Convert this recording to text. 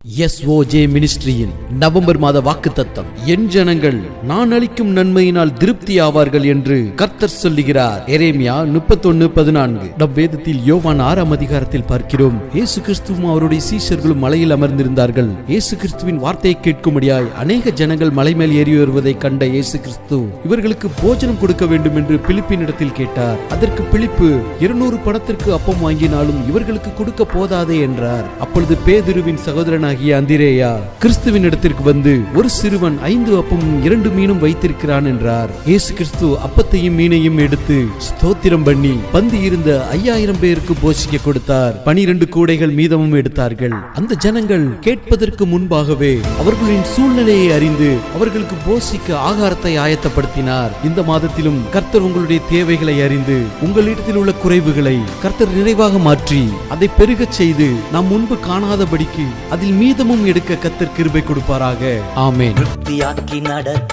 SOJ மினிஸ்ட்ரியின் November மாத வாக்குத்தத்தம், என் ஜனங்கள் நான் அளிக்கும் நன்மையினால் திருப்தி ஆவார்கள் என்று கர்த்தர் சொல்லுகிறார். எரேமியா 31:14. நம் வேதத்தில் யோவான் 6ஆம் அதிகாரத்தில் பார்க்கிறோம், இயேசு கிறிஸ்துவும் அவருடைய சீஷர்களும் மலையில் அமர்ந்திருந்தார்கள். இயேசு கிறிஸ்துவின் வார்த்தையை கேட்கும்படியாய் அநேக ஜனங்கள் மலை மேல் ஏறி வருவதை கண்ட இயேசு கிறிஸ்து இவர்களுக்கு போஜனம் கொடுக்க வேண்டும் என்று பிலிப்பினிடத்தில் கேட்டார். அதற்கு பிலிப்பு 200 பணத்திற்கு அப்பம் வாங்கினாலும் இவர்களுக்கு கொடுக்க போதாதே என்றார். அப்பொழுது பேதுருவின் சகோதரனாகிய அந்திரேயா கிறிஸ்துவின் இடத்திற்கு வந்து, ஒரு சிறுவன் 5 அப்பமும் 2 மீனும் வைத்திருக்கிறான் என்றார். இயேசு கிறிஸ்து அப்பத்தையும் மீனையும் எடுத்து ஸ்தோத்திரம் பண்ணி பந்தி இருந்த 5000 பேருக்கு போஷிக்க கொடுத்தார். 12 கூடைகள் மீதமும் எடுத்தார்கள். அந்த ஜனங்கள் கேட்பதற்கு முன்பாகவே அவர்களின் சூழ்நிலையை அறிந்து அவர்களுக்கு போஷிக்க ஆகாரத்தை ஆயத்தப்படுத்தினார். இந்த மாதத்திலும் கர்த்தர் உங்களுடைய தேவைகளை அறிந்து உங்களிடத்தில் உள்ள குறைவுகளை கர்த்தர் நிறைவாக மாற்றி அதை பெருகச் செய்து நாம் முன்பு காணாதபடிக்கு அதில் மீதமும் எடுக்க கர்த்தர் கிருபை கொடுப்பாராக. ஆமென்.